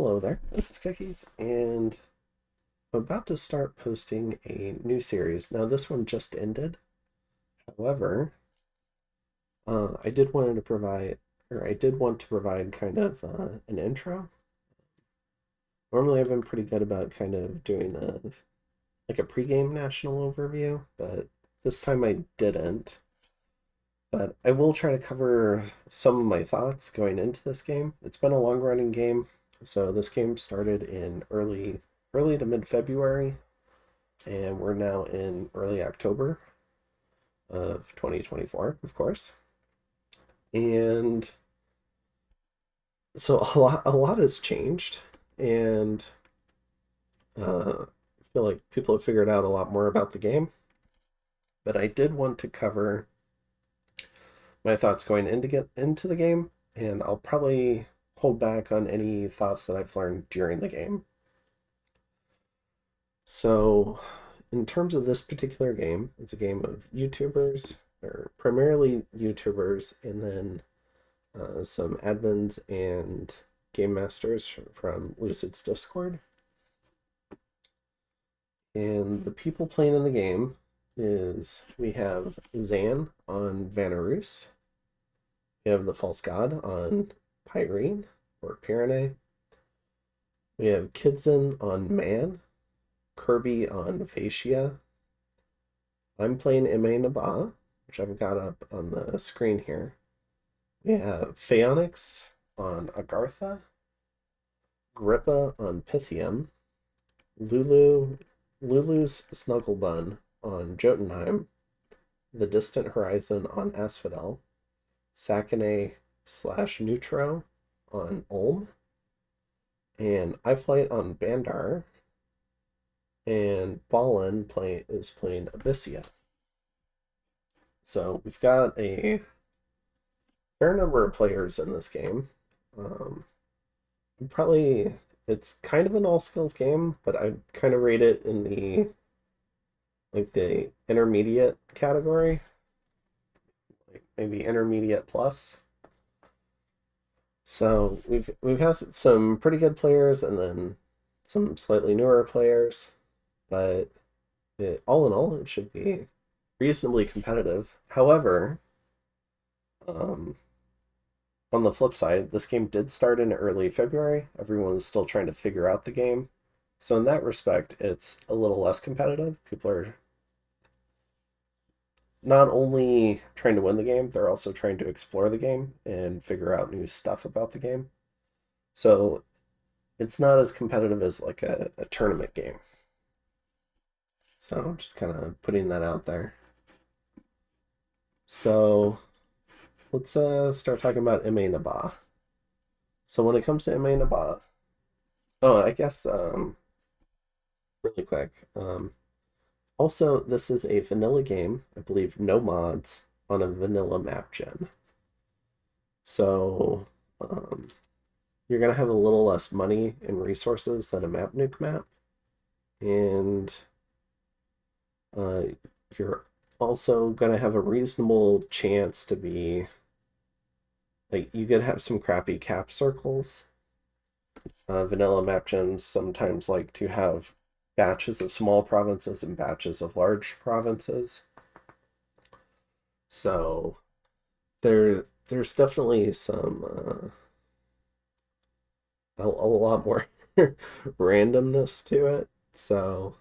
Hello there, this is Cookies, and I'm about to start posting a new series. Now, this one just ended. However, I did want to provide kind of an intro. Normally, I've been pretty good about kind of doing like a pregame national overview, but this time I didn't. But I will try to cover some of my thoughts going into this game. It's been a long-running game, so this game started in early to mid-February, and we're now in early October of 2024, of course. And so a lot has changed, and I feel like people have figured out a lot more about the game. But I did want to cover my thoughts going into the game, and I'll probably hold back on any thoughts that I've learned during the game. So, in terms of this particular game, it's a game of YouTubers, or primarily YouTubers, and then some admins and game masters from Lucid's Discord. And the people playing in the game is we have Zan on Vanarus, we have the False God on Pyrene or Pyrenees, we have Kidson on Man, Kirby on Fascia. I'm playing M.A. Naba, which I've got up on the screen here. We have Phaonix on Agartha, Grippa on Pythium, Lulu's Snugglebun on Jotunheim, The Distant Horizon on Asphodel, Sakane/Neutro on Ulm, and iFlight on Bandar, and Ballin is playing Abyssia. So we've got a fair number of players in this game. Probably it's kind of an all skills game, but I kind of rate it in the intermediate category, like maybe intermediate plus. So we've had some pretty good players and then some slightly newer players, but all in all, it should be reasonably competitive. However, on the flip side, this game did start in early February. Everyone was still trying to figure out the game. So in that respect, it's a little less competitive. People are not only trying to win the game, they're also trying to explore the game and figure out new stuff about the game. So it's not as competitive as like a tournament game. So just kind of putting that out there. So let's start talking about M.A. Naba. So when it comes to M.A. Naba, I guess really quick. Also, this is a vanilla game. I believe no mods on a vanilla map gen. So you're gonna have a little less money and resources than a map nuke map, and you're also gonna have a reasonable chance to be like you could have some crappy cap circles. Vanilla map gens sometimes like to have batches of small provinces and batches of large provinces. So there's definitely some a lot more randomness to it. So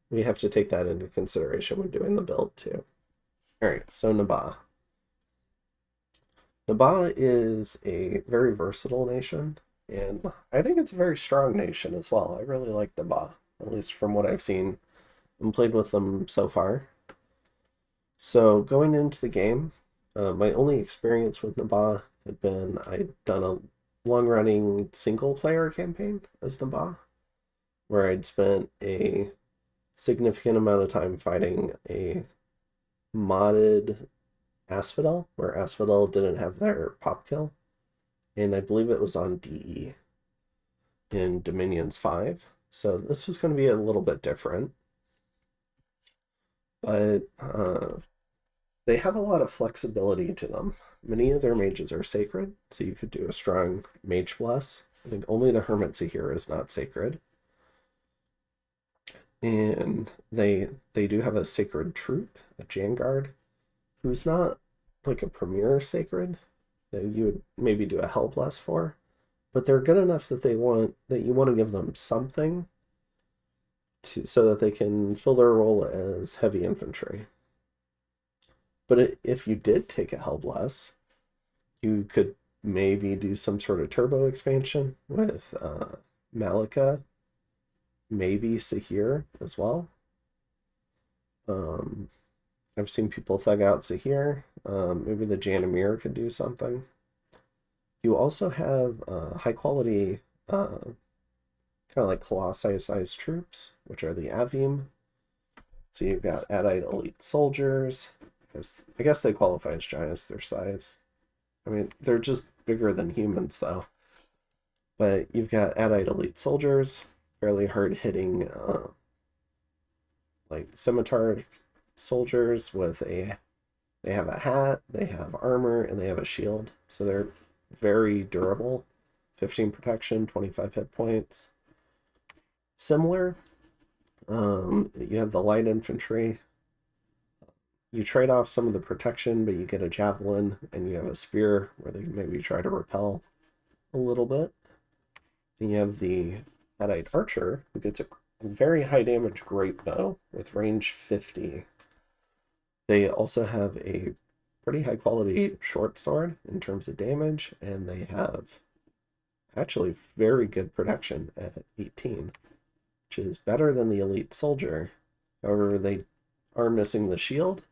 we have to take that into consideration when doing the build too. All right, so Naba. Naba is a very versatile nation, and I think it's a very strong nation as well. I really like Naba, at least from what I've seen and played with them so far. So going into the game, my only experience with Naba had been I'd done a long-running single-player campaign as Naba, where I'd spent a significant amount of time fighting a modded Asphodel, where Asphodel didn't have their pop kill, and I believe it was on DE in Dominions 5. So this was going to be a little bit different, but they have a lot of flexibility to them. Many of their mages are sacred, so you could do a strong Mage Bless. I think only the Hermit Sahir is not sacred. And they do have a sacred troop, a Janguard, who's not like a premier sacred that you would maybe do a Hellbless for, but they're good enough that you want to give them something so that they can fill their role as heavy infantry. But if you did take a Hellbless, you could maybe do some sort of turbo expansion with Malika, maybe Sahir as well. I've seen people thug out Sahir. Maybe the Janamir could do something. You also have high quality, kind of like Colossi-sized troops, which are the Avim. So you've got Adite Elite Soldiers. I guess they qualify as giants, their size. I mean, they're just bigger than humans, though. But you've got Adite Elite Soldiers, fairly hard-hitting, like scimitar soldiers with they have a hat, they have armor, and they have a shield. So they're very durable. 15 protection, 25 hit points. Similar, you have the light infantry. You trade off some of the protection, but you get a javelin, and you have a spear where they can maybe try to repel a little bit. And you have the Adite Archer, who gets a very high damage great bow with range 50. They also have a pretty high quality short sword in terms of damage, and they have actually very good protection at 18, which is better than the elite soldier. However, they are missing the shield,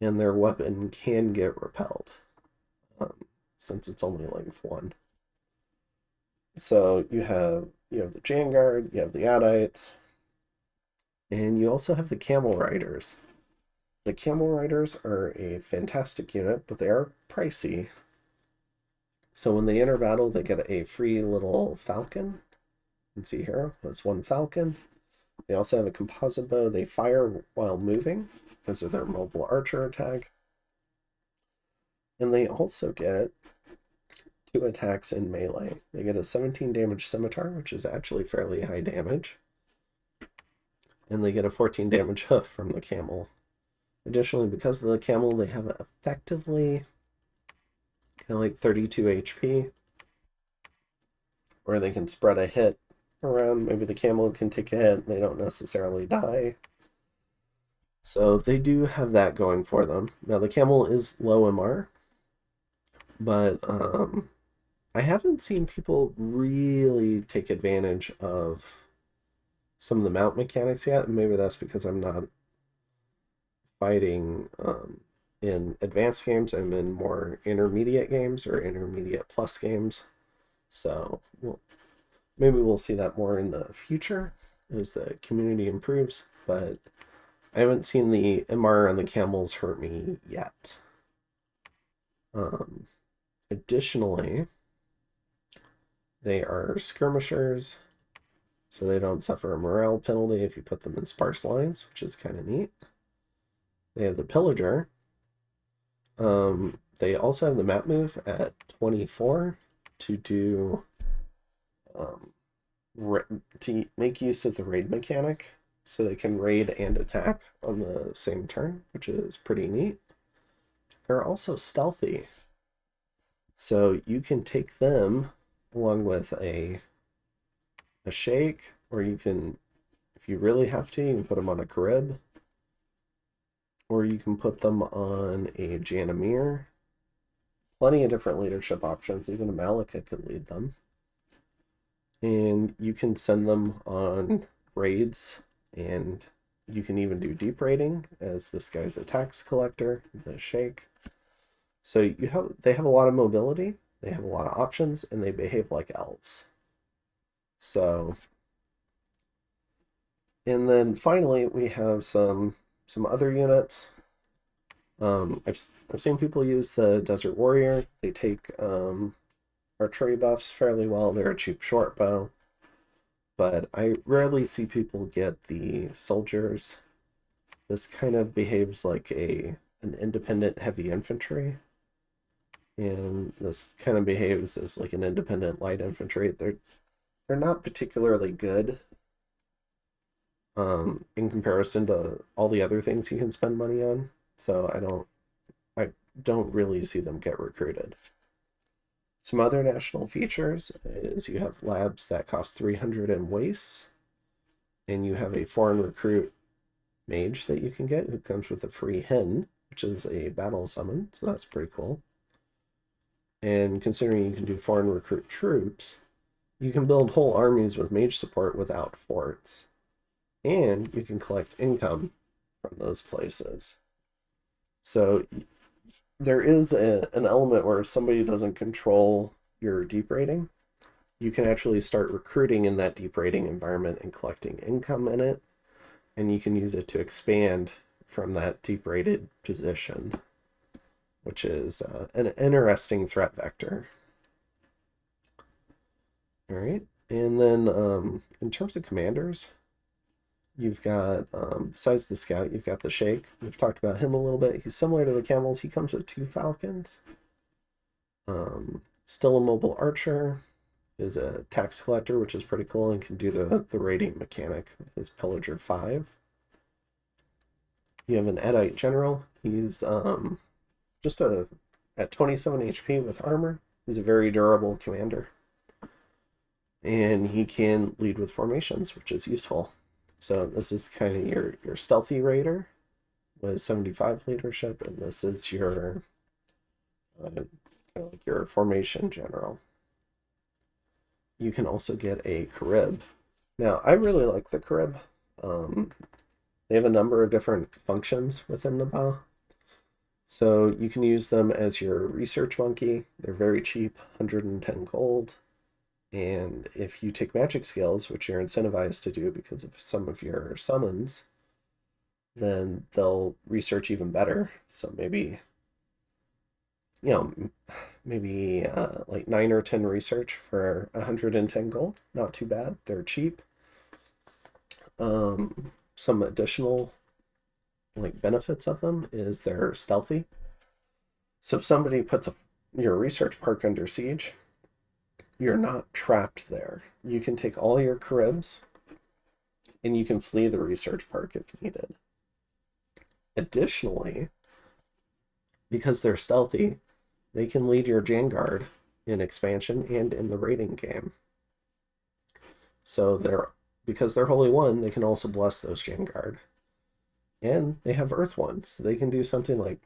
and their weapon can get repelled, since it's only length 1. So you have the Janguard, you have the Adites, and you also have the Camel Riders. The Camel Riders are a fantastic unit, but they are pricey. So when they enter battle, they get a free little falcon. You can see here, that's 1 falcon. They also have a composite bow. They fire while moving because of their mobile archer attack. And they also get 2 attacks in melee. They get a 17 damage scimitar, which is actually fairly high damage. And they get a 14 damage hoof from the camel. Additionally, because of the camel, they have effectively kind of like 32 HP, or they can spread a hit around. Maybe the camel can take a hit and they don't necessarily die. So they do have that going for them. Now, the camel is low MR, but I haven't seen people really take advantage of some of the mount mechanics yet, and maybe that's because I'm not fighting in advanced games. I'm in more intermediate games or intermediate plus games. So maybe we'll see that more in the future as the community improves, but I haven't seen the MR on the camels hurt me yet. Additionally, they are skirmishers, so they don't suffer a morale penalty if you put them in sparse lines, which is kind of neat. They have the Pillager. They also have the map move at 24 to do to make use of the raid mechanic, so they can raid and attack on the same turn, which is pretty neat. They're also stealthy, so you can take them along with a shake, or you can, if you really have to, you can put them on a Carib, or you can put them on a Janamir. Plenty of different leadership options. Even a Malika could lead them. And you can send them on raids, and you can even do deep raiding as this guy's a tax collector, the Sheikh. So they have a lot of mobility, they have a lot of options, and they behave like elves. So, and then finally we have some other units. I've seen people use the Desert Warrior. They take archery buffs fairly well. They're a cheap short bow, but I rarely see people get the soldiers. This kind of behaves like an independent heavy infantry, and this kind of behaves as like an independent light infantry. They're not particularly good in comparison to all the other things you can spend money on. So I don't really see them get recruited. Some other national features is you have labs that cost 300 in wastes, and you have a foreign recruit mage that you can get who comes with a free hen, which is a battle summon, so that's pretty cool. And considering you can do foreign recruit troops, you can build whole armies with mage support without forts. And you can collect income from those places. So there is an element where if somebody doesn't control your deep rating, you can actually start recruiting in that deep rating environment and collecting income in it, and you can use it to expand from that deep rated position, which is an interesting threat vector. All right, and then in terms of commanders, you've got, besides the scout, you've got the Sheikh. We've talked about him a little bit. He's similar to the camels. He comes with 2 falcons. Still a mobile archer is a tax collector, which is pretty cool, and can do the raiding mechanic. His pillager 5. You have an Edite general. He's just at 27 HP with armor. He's a very durable commander, and he can lead with formations, which is useful. So this is kind of your stealthy raider with 75 leadership, and this is your kind of like your formation general. You can also get a Carib. Now, I really like the Carib. They have a number of different functions within Nabah. So you can use them as your research monkey. They're very cheap, 110 gold. And if you take magic skills, which you're incentivized to do because of some of your summons, then they'll research even better. So maybe, maybe like 9 or 10 research for 110 gold. Not too bad. They're cheap. Some additional like benefits of them is they're stealthy. So if somebody puts your research park under siege, you're not trapped there. You can take all your Caribs and you can flee the research park if needed. Additionally, because they're stealthy, they can lead your Vanguard in expansion and in the raiding game. So because they're Holy One, they can also bless those Vanguard. And they have Earth One, so they can do something like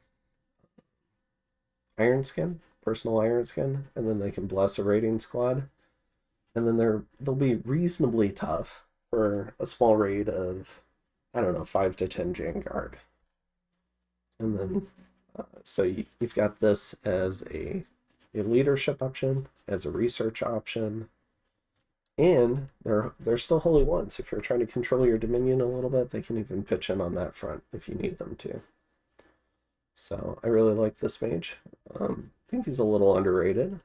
Iron Skin, personal Iron Skin, and then they can bless a raiding squad. And then they'll be reasonably tough for a small raid of, I don't know, 5 to 10 Vanguard. And then, so you've got this as a leadership option, as a research option, and they're still Holy Ones. If you're trying to control your Dominion a little bit, they can even pitch in on that front if you need them to. So I really like this mage. I think he's a little underrated.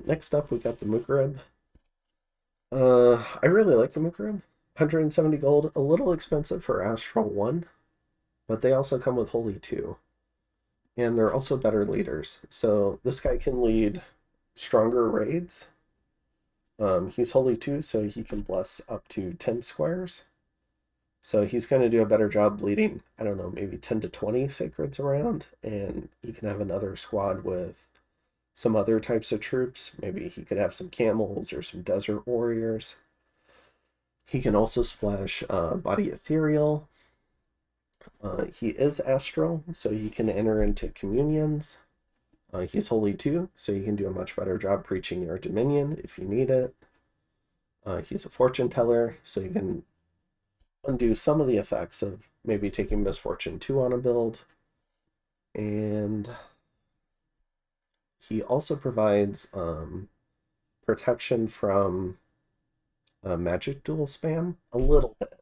Next up, we got the Mukarib. I really like the Mukarib. 170 gold, a little expensive for Astral 1, but they also come with Holy 2. And they're also better leaders. So this guy can lead stronger raids. He's Holy 2, so he can bless up to 10 squares. So he's going to do a better job leading, I don't know, maybe 10 to 20 sacreds around, and he can have another squad with some other types of troops. Maybe he could have some camels or some desert warriors. He can also splash body ethereal. He is astral, so he can enter into communions. He's Holy 2, so you can do a much better job preaching your Dominion if you need it. He's a fortune teller, so you can undo some of the effects of maybe taking Misfortune 2 on a build. And he also provides protection from magic duel spam a little bit.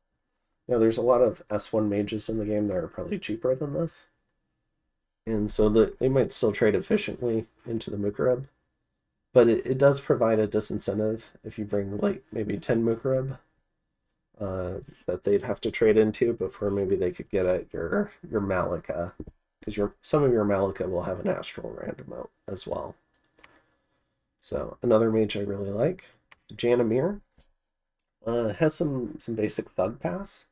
Now, there's a lot of S1 mages in the game that are probably cheaper than this. And so they might still trade efficiently into the Mukarib. But it does provide a disincentive if you bring like maybe 10 Mukarib that they'd have to trade into before maybe they could get at your Malika. because some of your Malika will have an astral random out as well. So another mage I really like, Janamir, has some basic thug pass,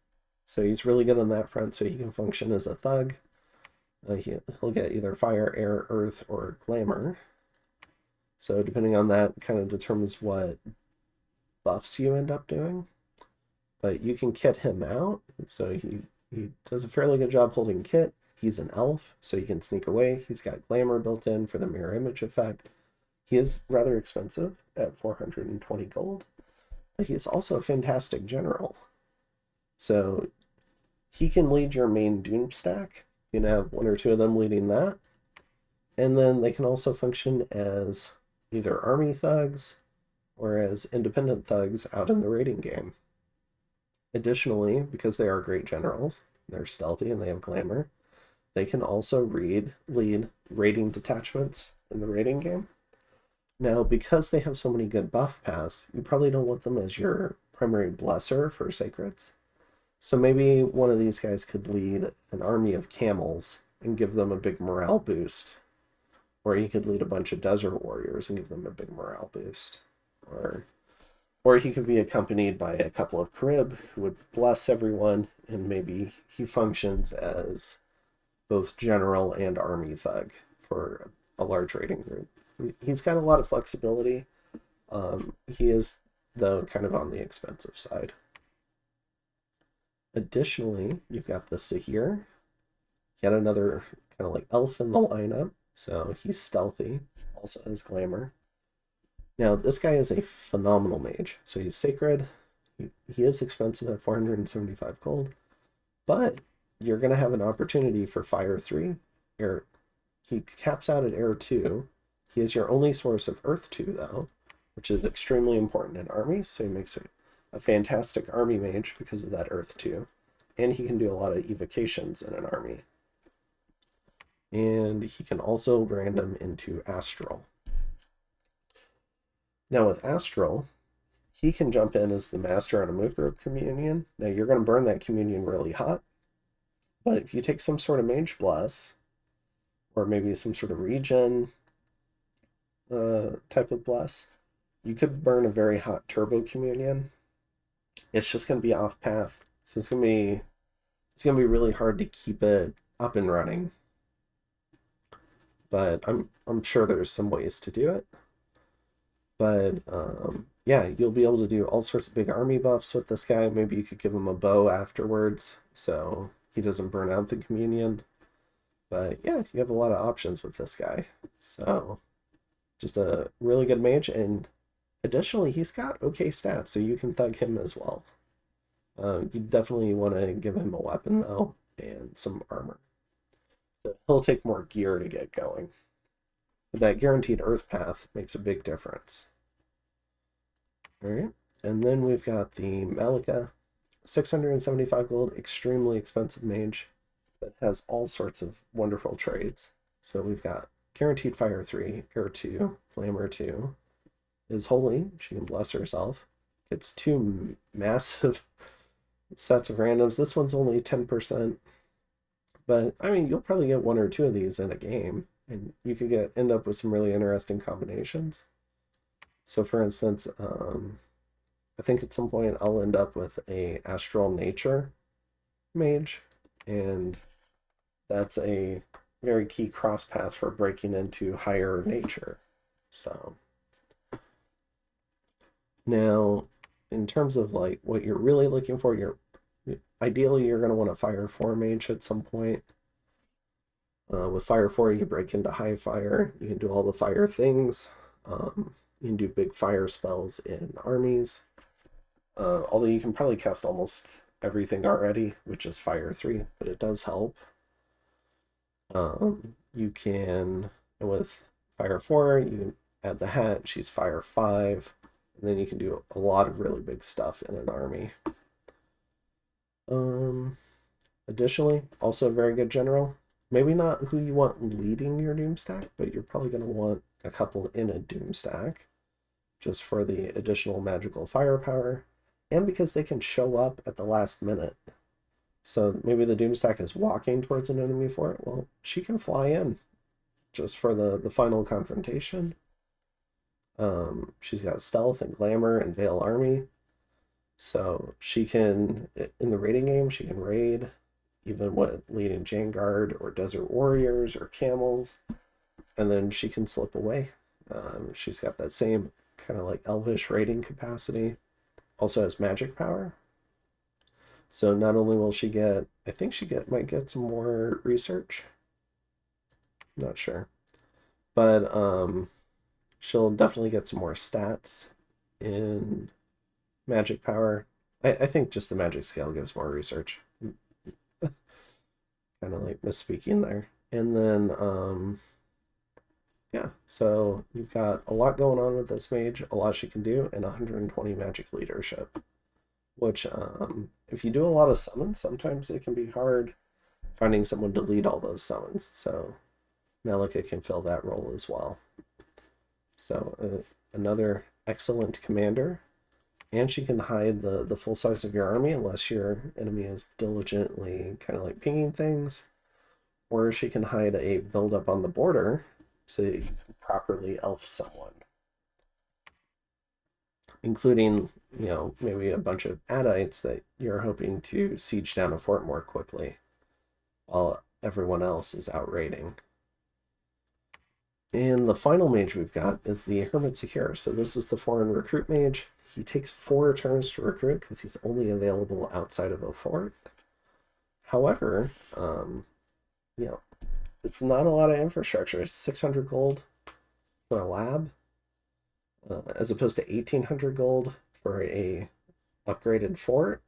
so he's really good on that front. So he can function as a thug. He'll get either fire, air, earth, or glamour. So depending on that, kind of determines what buffs you end up doing. But you can kit him out, so he does a fairly good job holding kit. He's an elf, so he can sneak away. He's got glamour built in for the mirror image effect. He is rather expensive at 420 gold, but he is also a fantastic general. So he can lead your main Doom stack. You can have one or two of them leading that. And then they can also function as either army thugs or as independent thugs out in the raiding game. Additionally, because they are great generals, they're stealthy and they have glamour, they can also lead raiding detachments in the raiding game. Now, because they have so many good buff paths, you probably don't want them as your primary blesser for sacreds. So maybe one of these guys could lead an army of camels and give them a big morale boost. Or he could lead a bunch of desert warriors and give them a big morale boost. Or he could be accompanied by a couple of Carib who would bless everyone, and maybe he functions as both general and army thug for a large raiding group. He's got a lot of flexibility. He is, though, kind of on the expensive side. Additionally, you've got the Sahir, yet another kind of like elf in the lineup. So he's stealthy, also has glamour. Now, this guy is a phenomenal mage. So he's sacred. He is expensive at 475 gold, but you're going to have an opportunity for Fire 3. He caps out at Air 2. He is your only source of Earth 2, though, which is extremely important in armies, so he makes a fantastic army mage because of that Earth 2. And he can do a lot of evocations in an army. And he can also random into Astral. Now with Astral, he can jump in as the master on a move group communion. Now you're going to burn that communion really hot, but if you take some sort of mage bless, or maybe some sort of regen type of bless, you could burn a very hot turbo communion. It's just going to be off path, so it's going to be really hard to keep it up and running. But I'm sure there's some ways to do it. But yeah, you'll be able to do all sorts of big army buffs with this guy. Maybe you could give him a bow afterwards so he doesn't burn out the communion. But yeah, you have a lot of options with this guy. So just a really good mage, and additionally, he's got okay stats, so you can thug him as well. You definitely want to give him a weapon, though, and some armor. So he'll take more gear to get going. But that guaranteed earth path makes a big difference. Alright, and then we've got the Malika, 675 gold, extremely expensive mage that has all sorts of wonderful traits. So we've got guaranteed fire 3, air 2, flamer 2, is holy, she can bless herself, gets 2 massive sets of randoms. This one's only 10%, but I mean, you'll probably get 1 or 2 of these in a game, and you could end up with some really interesting combinations. So for instance, I think at some point I'll end up with a astral nature mage, and that's a very key cross path for breaking into higher nature. So now, in terms of like what you're really looking for, ideally you're going to want a fire 4 mage at some point. With fire 4, you break into high fire. You can do all the fire things. You can do big fire spells in armies. Although you can probably cast almost everything already, which is fire 3, but it does help. You can, and with fire 4, you can add the hat. She's fire 5. And then you can do a lot of really big stuff in an army. Additionally, also a very good general. Maybe not who you want leading your Doom stack, but you're probably going to want a couple in a Doom stack just for the additional magical firepower, and because they can show up at the last minute. So maybe the Doomstack is walking towards an enemy fort. Well, she can fly in just for the final confrontation. She's got stealth and glamour and Veil Army. So she can, in the raiding game, she can raid even with leading Vanguard or Desert Warriors or Camels, and then she can slip away. She's got that same kind of like elvish raiding capacity. Also has magic power. So not only will she get, I think might get some more research. Not sure, but she'll definitely get some more stats in magic power. I think just the magic scale gives more research. Kind of like misspeaking there. And then yeah, so you've got a lot going on with this mage, a lot she can do, and 120 magic leadership. Which, if you do a lot of summons, sometimes it can be hard finding someone to lead all those summons. So Malika can fill that role as well. So another excellent commander. And she can hide the full size of your army unless your enemy is diligently kind of like pinging things. Or she can hide a buildup on the border so that you can properly elf someone. Including, you know, maybe a bunch of Adites that you're hoping to siege down a fort more quickly while everyone else is out raiding. And the final mage we've got is the Hermit Sahir. So this is the foreign recruit mage. He takes 4 turns to recruit because he's only available outside of a fort. However, you know, it's not a lot of infrastructure. It's 600 gold for a lab, as opposed to 1,800 gold for a upgraded fort,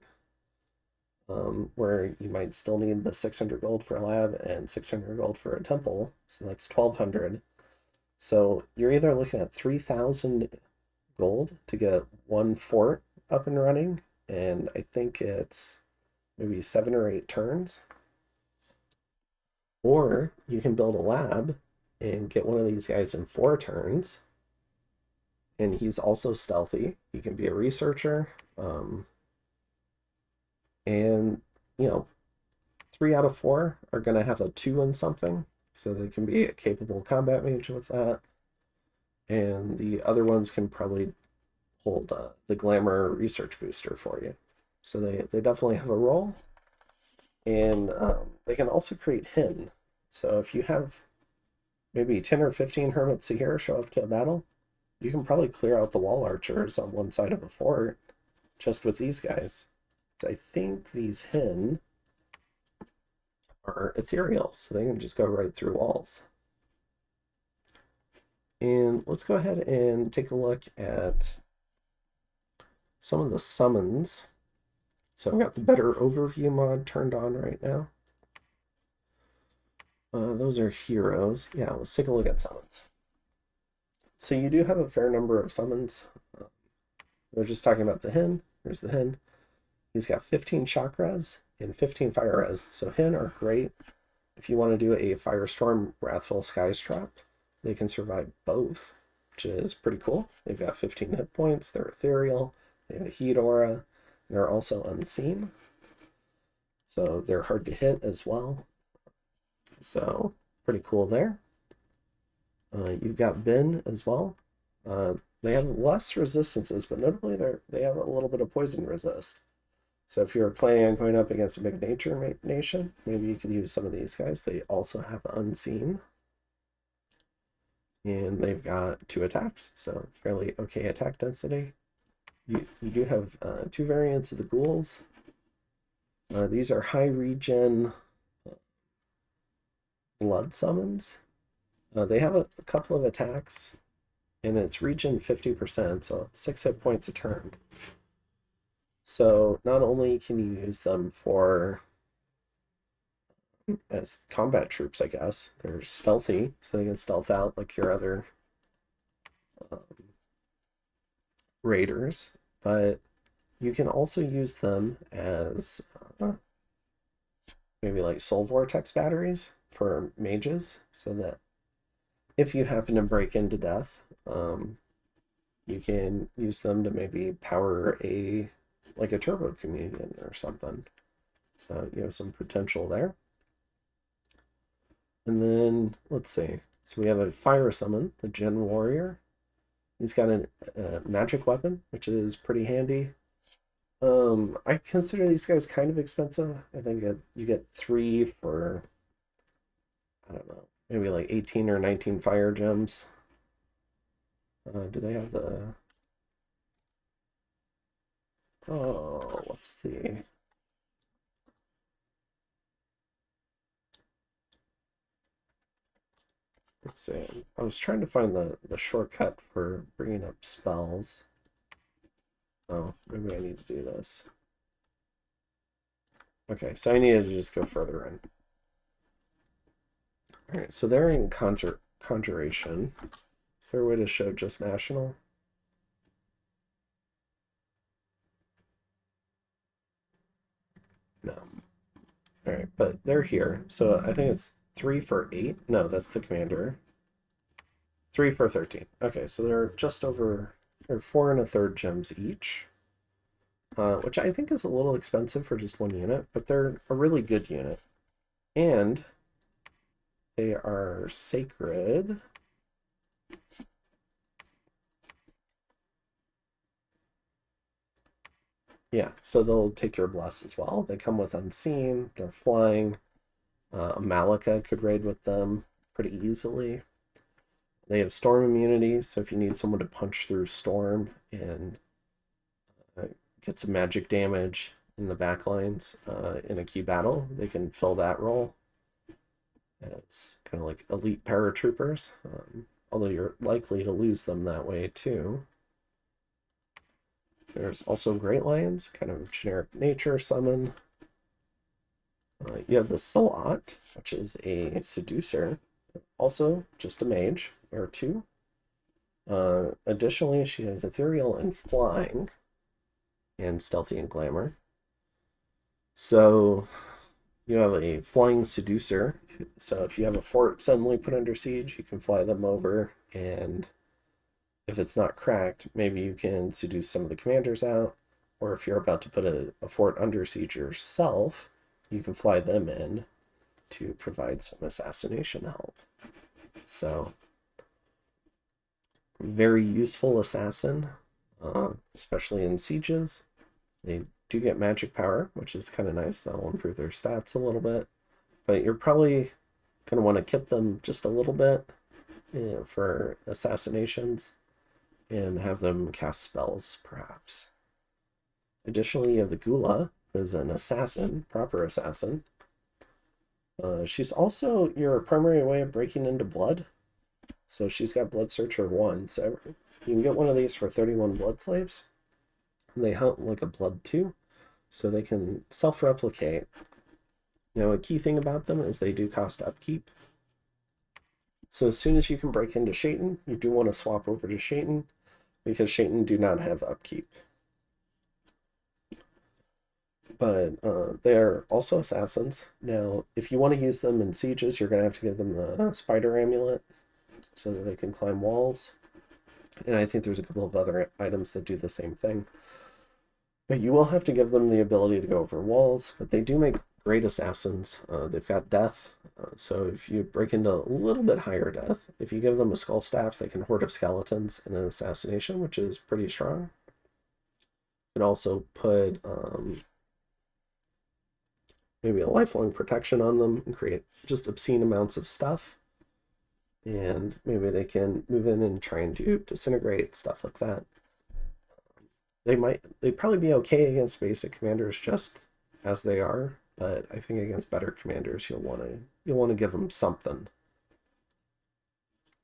where you might still need the 600 gold for a lab and 600 gold for a temple. So that's 1,200. So you're either looking at 3,000 gold to get 1 fort up and running, and I think it's maybe 7 or 8 turns. Or you can build a lab and get one of these guys in 4 turns, and he's also stealthy. He can be a researcher, and you know, 3 out of 4 are going to have a 2 in something, so they can be a capable combat mage with that. And the other ones can probably hold the glamour research booster for you. So they definitely have a role. And they can also create hin. So if you have maybe 10 or 15 hermits here show up to a battle, you can probably clear out the wall archers on one side of a fort just with these guys. So I think these hin are ethereal, so they can just go right through walls. And let's go ahead and take a look at some of the summons. So I've got the better overview mod turned on right now. Those are heroes. Yeah, let's take a look at summons. So you do have a fair number of summons. We're just talking about the hin. Here's the hin. He's got 15 chakras and 15 fire res. So hin are great if you want to do a Firestorm Wrathful Skies Trap. They can survive both, which is pretty cool. They've got 15 hit points. They're ethereal. They have a heat aura. They're also unseen. So they're hard to hit as well. So pretty cool there. You've got Bin as well. They have less resistances, but notably they have a little bit of poison resist. So if you're planning on going up against a big nature nation, maybe you could use some of these guys. They also have unseen. And they've got 2 attacks, so fairly okay attack density. You do have 2 variants of the ghouls. These are high regen blood summons. They have a couple of attacks, and it's regen 50%, so 6 hit points a turn. So not only can you use them for as combat troops, I guess, they're stealthy, so they can stealth out like your other raiders, but you can also use them as maybe like soul vortex batteries for mages, so that if you happen to break into death, you can use them to maybe power a turbo communion or something. So you have some potential there. And then, let's see. So we have a fire summon, the Gen Warrior. He's got a magic weapon, which is pretty handy. I consider these guys kind of expensive. I think you get 3 for, I don't know, maybe like 18 or 19 fire gems. Do they have the... Oh, what's the... Let's see. I was trying to find the shortcut for bringing up spells. Oh, maybe I need to do this. Okay, so I needed to just go further in. Alright, so they're in conjuration. Is there a way to show just national? No. Alright, but they're here. So I think it's 3 for 8. No, that's the commander. 3 for 13. Okay, so they're just over, they're 4 1/3 gems each. Which I think is a little expensive for just 1 unit, but they're a really good unit. And they are sacred. Yeah, so they'll take your bless as well. They come with unseen, they're flying. Malika could raid with them pretty easily. They have storm immunity, so if you need someone to punch through storm and get some magic damage in the backlines in a key battle, they can fill that role as kind of like elite paratroopers, although you're likely to lose them that way too. There's also Great Lions, kind of generic nature summon. You have the Salot, which is a seducer, also just a mage, or 2. Additionally, she has ethereal and flying, and stealthy and glamour. So you have a flying seducer. So if you have a fort suddenly put under siege, you can fly them over, and if it's not cracked, maybe you can seduce some of the commanders out. Or if you're about to put a fort under siege yourself, you can fly them in to provide some assassination help. So, very useful assassin, especially in sieges. They do get magic power, which is kind of nice. That will improve their stats a little bit. But you're probably going to want to kit them just a little bit, for assassinations and have them cast spells, perhaps. Additionally, you have the Gula, who is an assassin, proper assassin. She's also your primary way of breaking into blood. So she's got Blood Searcher 1. So you can get one of these for 31 blood slaves. And they hunt like a blood 2. So they can self-replicate. Now, a key thing about them is they do cost upkeep. So as soon as you can break into Shaitan, you do want to swap over to Shaitan, because Shaitan do not have upkeep. But they're also assassins. Now, if you want to use them in sieges, you're going to have to give them the spider amulet so that they can climb walls. And I think there's a couple of other items that do the same thing. But you will have to give them the ability to go over walls, but they do make great assassins. They've got death, so if you break into a little bit higher death, if you give them a skull staff, they can hoard up skeletons in an assassination, which is pretty strong. You can also put maybe a lifelong protection on them and create just obscene amounts of stuff. And maybe they can move in and try and do disintegrate, stuff like that. They'd probably be okay against basic commanders just as they are, but I think against better commanders you'll want to give them something.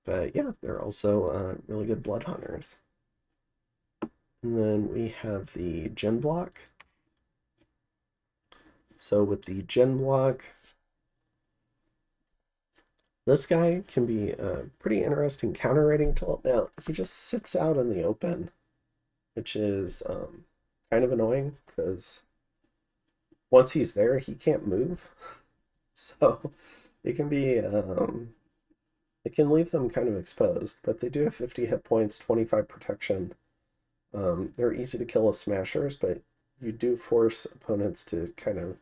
But yeah, they're also really good blood hunters. And then we have the Gen block. So with the Gen block, this guy can be a pretty interesting counter raiding tool. Now, he just sits out in the open, which is kind of annoying because once he's there, he can't move. So it can be, it can leave them kind of exposed, but they do have 50 hit points, 25 protection. They're easy to kill as smashers, but you do force opponents to kind of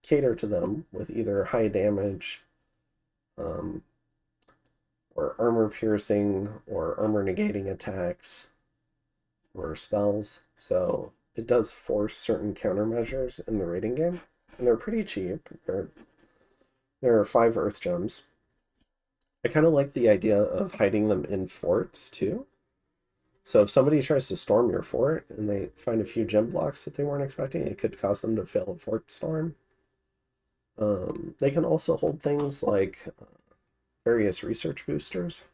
cater to them with either high damage, um, or armor piercing, or armor negating attacks, or spells. So it does force certain countermeasures in the raiding game, and they're pretty cheap. There are 5 Earth Gems. I kind of like the idea of hiding them in forts too. So if somebody tries to storm your fort and they find a few gem blocks that they weren't expecting, it could cause them to fail a fort storm. They can also hold things like various research boosters,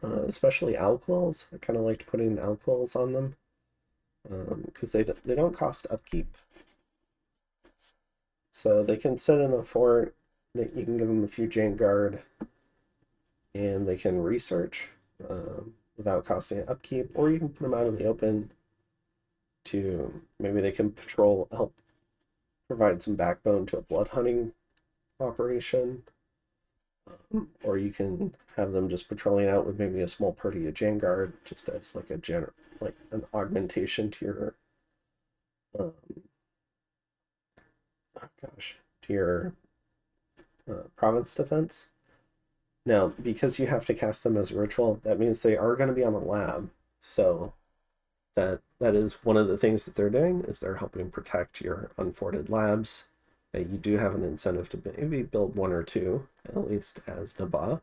especially alquils. I kind of liked putting alquils on them because they don't cost upkeep. So they can sit in a fort, that you can give them a few Jane Guard, and they can research without costing upkeep, or you can put them out in the open to maybe they can patrol, help provide some backbone to a blood hunting operation, or you can have them just patrolling out with maybe a small party of Jane Guard, just as like like an augmentation to your oh gosh, to your province defense. Now, because you have to cast them as a ritual, that means they are going to be on a lab. So that is one of the things that they're doing, is they're helping protect your unforted labs. That you do have an incentive to maybe build 1 or 2, at least as Nabah.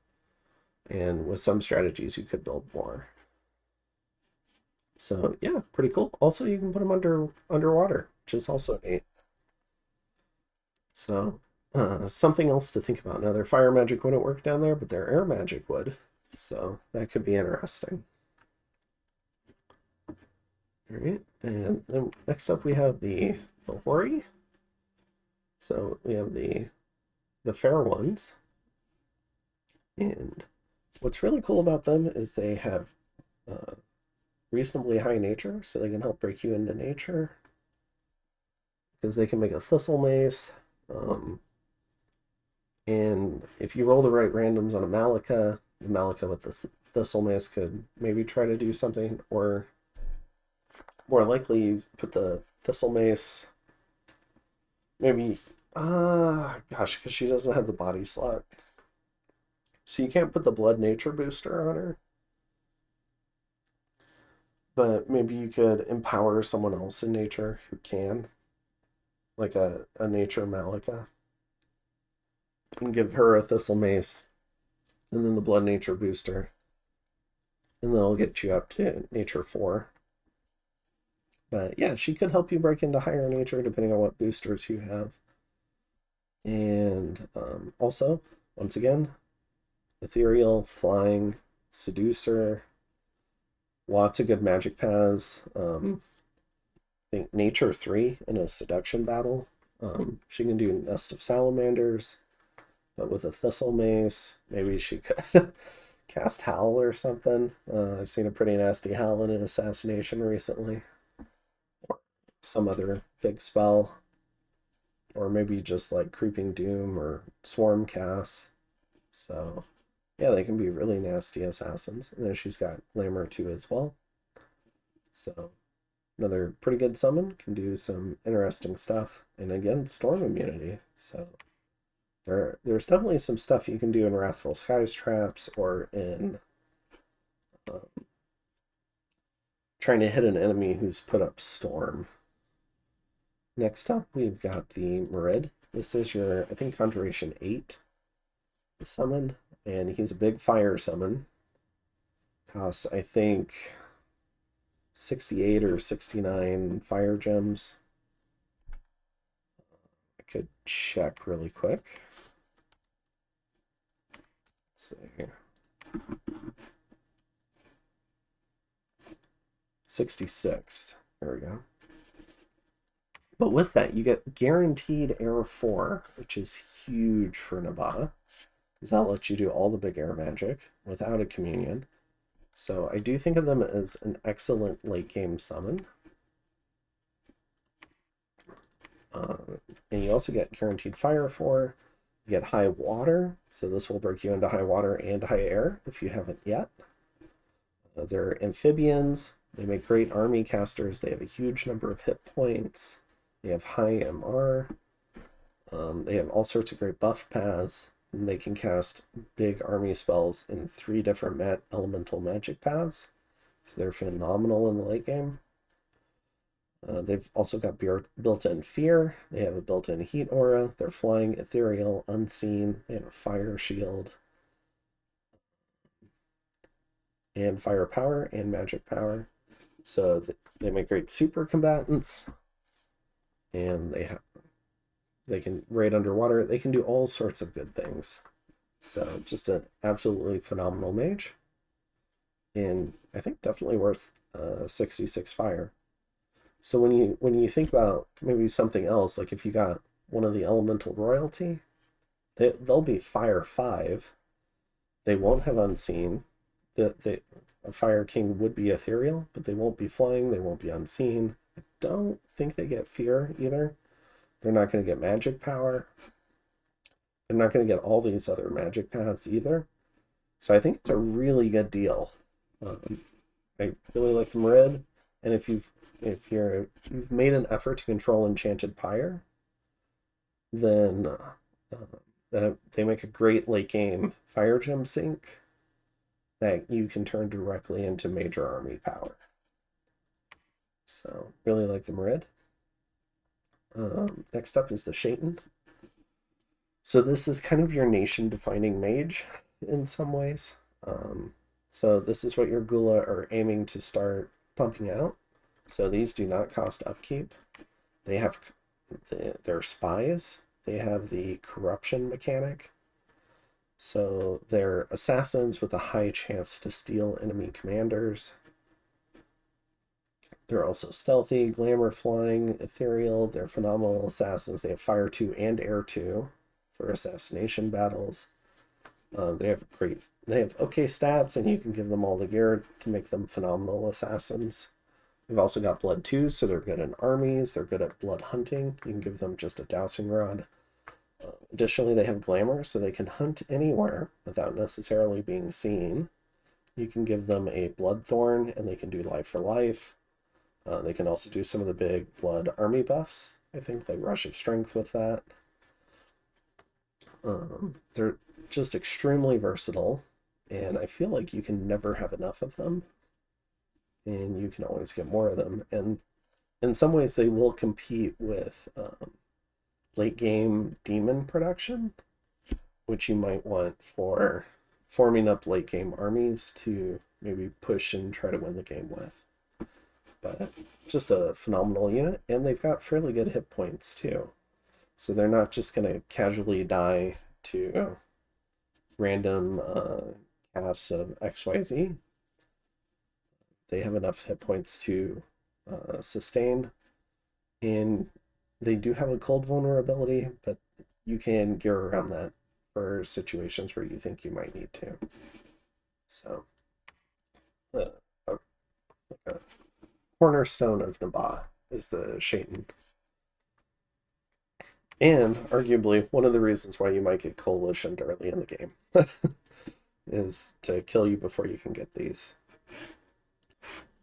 And with some strategies, you could build more. So yeah, pretty cool. Also, you can put them underwater, which is also neat. So something else to think about. Now, their fire magic wouldn't work down there, but their air magic would. So that could be interesting. All right, and then next up we have the Hori. So we have the fair ones. And what's really cool about them is they have reasonably high nature, so they can help break you into nature. Because they can make a thistle mace. And if you roll the right randoms on a Malika, the Malika with the Thistle Mace could maybe try to do something, or more likely you put the Thistle Mace, maybe, gosh, because she doesn't have the body slot. So you can't put the Blood Nature booster on her. But maybe you could empower someone else in nature who can, like a nature Malika, and give her a Thistle Mace, and then the Blood Nature booster, and then it'll get you up to Nature 4. But yeah, she could help you break into higher nature depending on what boosters you have. And also, once again, ethereal, flying, seducer, lots of good magic paths. I think Nature 3 in a seduction battle. She can do Nest of Salamanders, but with a Thistle Mace, maybe she could cast Howl or something. I've seen a pretty nasty Howl in an assassination recently. Or some other big spell. Or maybe just like Creeping Doom or Swarm Cast. So yeah, they can be really nasty assassins. And then she's got Glamour too as well. So another pretty good summon, can do some interesting stuff. And again, storm immunity. So there's definitely some stuff you can do in Wrathful Skies traps, or in trying to hit an enemy who's put up storm. Next up, we've got the Merid. This is your, I think, Conjuration 8 summon, and he's a big fire summon. Costs, I think, 68 or 69 fire gems. I could check really quick. Let's see here. 66. There we go. But with that, you get guaranteed air 4, which is huge for Nabah, because that lets you do all the big air magic without a communion. So I do think of them as an excellent late game summon. And you also get guaranteed fire 4. You get high water, so this will break you into high water and high air if you haven't yet. They're amphibians. They make great army casters. They have a huge number of hit points. They have high MR. They have all sorts of great buff paths. And they can cast big army spells in 3 different elemental magic paths. So they're phenomenal in the late game. They've also got built-in fear. They have a built-in heat aura. They're flying, ethereal, unseen. They have a fire shield. And fire power and magic power. So they make great super combatants. And they can raid underwater. They can do all sorts of good things. So just an absolutely phenomenal mage. And I think definitely worth 66 fire. So when you think about maybe something else, like if you got one of the elemental royalty, they'll be fire 5. They won't have unseen. A fire king would be ethereal, but they won't be flying. They won't be unseen. I don't think they get fear either. They're not going to get magic power. They're not going to get all these other magic paths either. So I think it's a really good deal. I really like them red, and if you've made an effort to control Enchanted Pyre, then they make a great late game fire gem sink that you can turn directly into major army power. So really like them red. Next up is the Shaitan. So this is kind of your nation-defining mage in some ways. So this is what your Gula are aiming to start pumping out. So these do not cost upkeep. They have they're spies. They have the corruption mechanic. So they're assassins with a high chance to steal enemy commanders. They're also stealthy, glamour flying, ethereal. They're phenomenal assassins. They have fire 2 and air 2 for assassination battles. They have okay stats, and you can give them all the gear to make them phenomenal assassins. They've also got blood 2, so they're good in armies. They're good at blood hunting. You can give them just a dowsing rod. Additionally, they have glamour, so they can hunt anywhere without necessarily being seen. You can give them a bloodthorn, and they can do life for life. They can also do some of the big blood army buffs. I think like Rush of Strength with that. They're just extremely versatile, and I feel like you can never have enough of them, and you can always get more of them. And in some ways, they will compete with late game demon production, which you might want for forming up late game armies to maybe push and try to win the game with. But just a phenomenal unit, and they've got fairly good hit points too. So they're not just going to casually die to random casts of XYZ. They have enough hit points to sustain, and they do have a cold vulnerability, but you can gear around that for situations where you think you might need to. So, a cornerstone of Nabah is the Shaitan. And arguably one of the reasons why you might get coalitioned early in the game is to kill you before you can get these.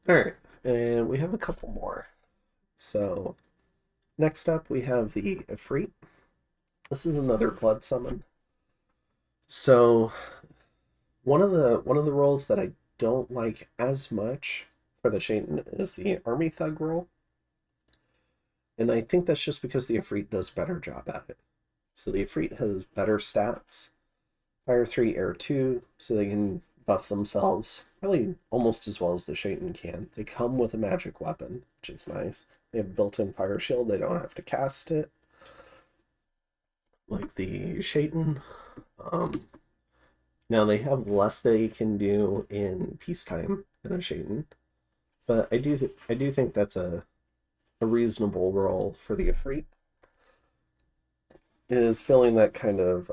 All right, and we have a couple more. So next up we have the Ifrit. This is another blood summon. So one of the roles that I don't like as much for the Shaitan is the army thug role. And I think that's just because the Ifrit does a better job at it. So the Ifrit has better stats. Fire 3, Air 2, so they can buff themselves really almost as well as the Shaitan can. They come with a magic weapon, which is nice. They have built-in fire shield. They don't have to cast it like the Shaitan. Now they have less they can do in peacetime than a Shaitan, but I do think that's a reasonable role for the Ifrit, is filling that kind of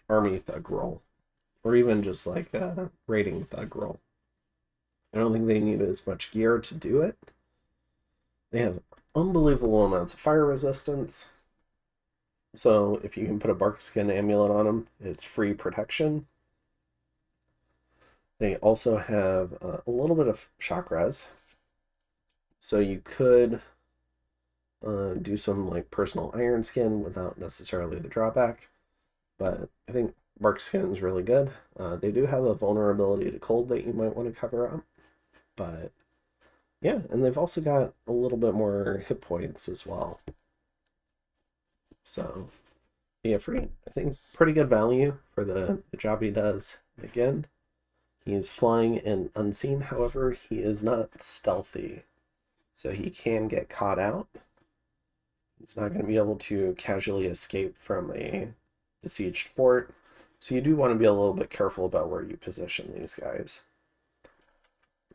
army thug role, or even just like a raiding thug role. I don't think they need as much gear to do it. They have unbelievable amounts of fire resistance, so if you can put a barkskin amulet on them, it's free protection. They also have a little bit of shock res, so you could do some like personal iron skin without necessarily the drawback. But I think bark skin is really good. They do have a vulnerability to cold that you might want to cover up. But yeah, and they've also got a little bit more hit points as well. So yeah, free. I think pretty good value for the job he does. Again, he is flying and unseen. However, he is not stealthy, so he can get caught out. He's not going to be able to casually escape from a besieged fort. So you do want to be a little bit careful about where you position these guys.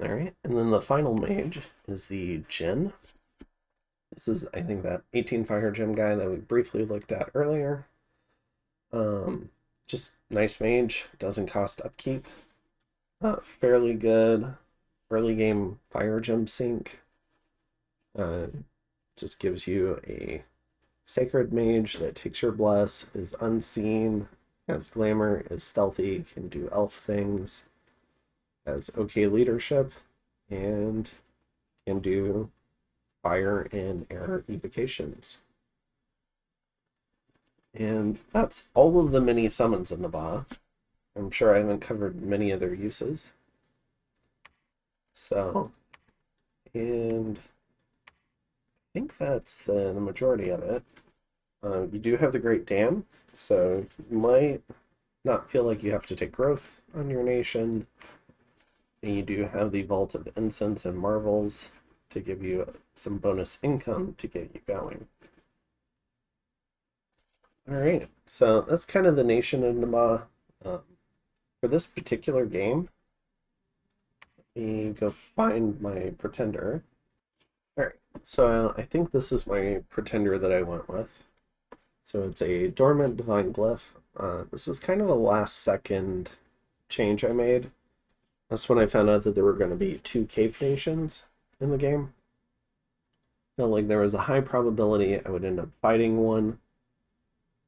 All right, and then the final mage is the Jinn. This is, I think, that 18 fire gem guy that we briefly looked at earlier. Just nice mage, doesn't cost upkeep. Fairly good early game fire gem sync. Just gives you a sacred mage that takes your bless, is unseen, has glamour, is stealthy, can do elf things, has okay leadership, and can do fire and air evocations. And that's all of the mini summons in the Ba. I'm sure I haven't covered many of their uses. So, and I think that's the majority of it. You do have the Great Dam, so you might not feel like you have to take growth on your nation. And you do have the Vault of Incense and Marvels to give you some bonus income to get you going. All right, so that's kind of the nation of Nama. For this particular game, let me go find my pretender. All right, so I think this is my pretender that I went with. So it's a Dormant Divine Glyph. This is kind of a last second change I made. That's when I found out that there were going to be 2 cave nations in the game. Felt like there was a high probability I would end up fighting one.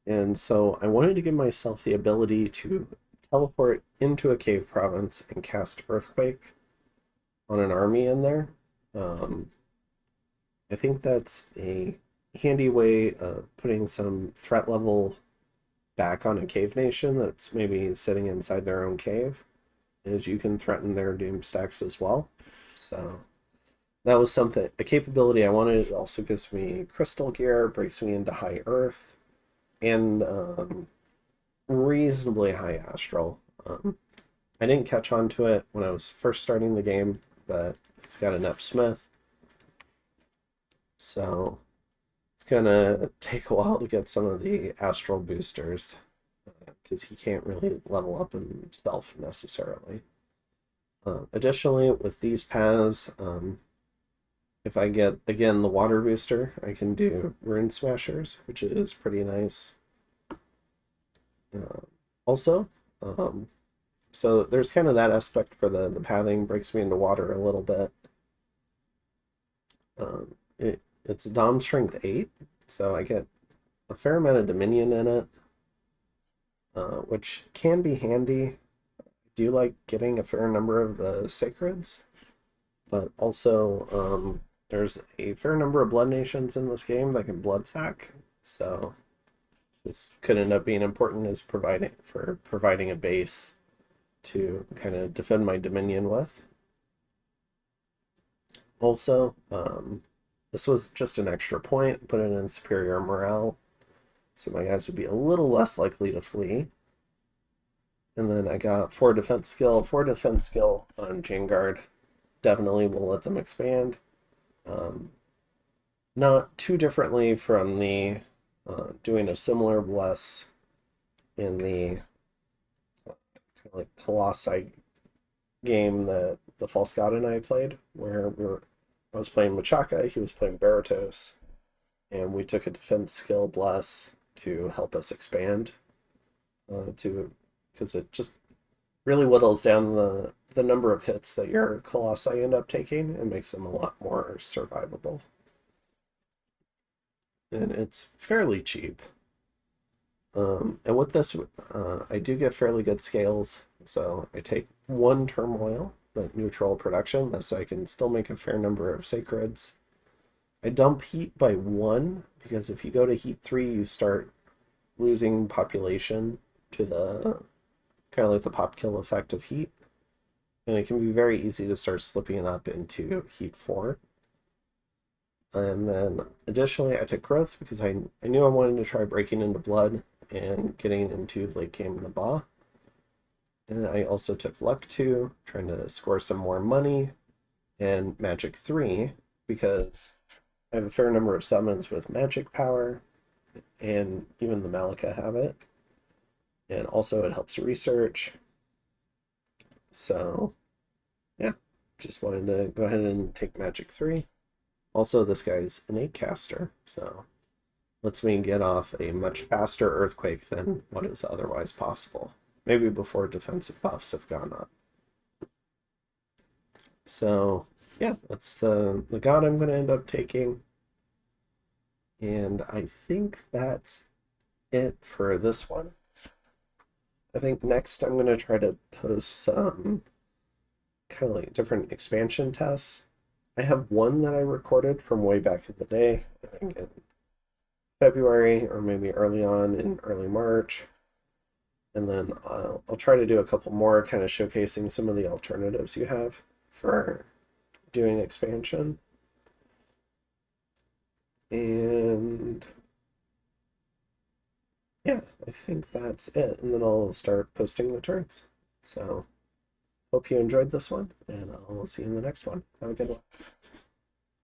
And so I wanted to give myself the ability to teleport into a cave province and cast Earthquake on an army in there. I think that's a handy way of putting some threat level back on a cave nation that's maybe sitting inside their own cave, is you can threaten their doom stacks as well. So that was something, a capability I wanted. It also gives me crystal gear, breaks me into high earth, and reasonably high astral. I didn't catch on to it when I was first starting the game, but it's got an Ep Smith, so it's gonna take a while to get some of the astral boosters because he can't really level up himself necessarily. Additionally, with these paths, if I get, again, the water booster, I can do Rune Smashers, which is pretty nice. Also, so there's kind of that aspect for the pathing, breaks me into water a little bit. It's Dom Strength 8, so I get a fair amount of Dominion in it, which can be handy. I do like getting a fair number of the Sacreds, but also there's a fair number of Blood Nations in this game that can Blood Sack, so this could end up being important as providing a base to kind of defend my Dominion with. Also, this was just an extra point, put it in superior morale, so my guys would be a little less likely to flee. And then I got 4 defense skill. 4 defense skill on Vanguard definitely will let them expand. Not too differently from the doing a similar bless in the kind of like Colossi game that the False God and I played, where I was playing Machaka, he was playing Baratos, and we took a defense skill bless to help us expand because it just really whittles down the number of hits that your Colossi end up taking and makes them a lot more survivable. And it's fairly cheap. And with this, I do get fairly good scales. So I take 1 turmoil, but neutral production, so I can still make a fair number of sacreds. I dump heat by 1 because if you go to heat 3, you start losing population to the kind of like the pop kill effect of heat. And it can be very easy to start slipping it up into heat 4. And then additionally, I took growth because I knew I wanted to try breaking into blood and getting into late game Naba. And I also took luck 2, trying to score some more money, and magic 3 because I have a fair number of summons with magic power, and even the Malika have it. And also it helps research. So yeah, just wanted to go ahead and take magic 3. Also, this guy's innate caster, so lets me get off a much faster earthquake than what is otherwise possible. Maybe before defensive buffs have gone up. So yeah, that's the god I'm going to end up taking. And I think that's it for this one. I think next I'm going to try to post some kind of like different expansion tests. I have one that I recorded from way back in the day, I think in February or maybe early on in early March. And then I'll try to do a couple more kind of showcasing some of the alternatives you have for doing expansion. And yeah, I think that's it. And then I'll start posting the turns. So hope you enjoyed this one, and I'll see you in the next one. Have a good one.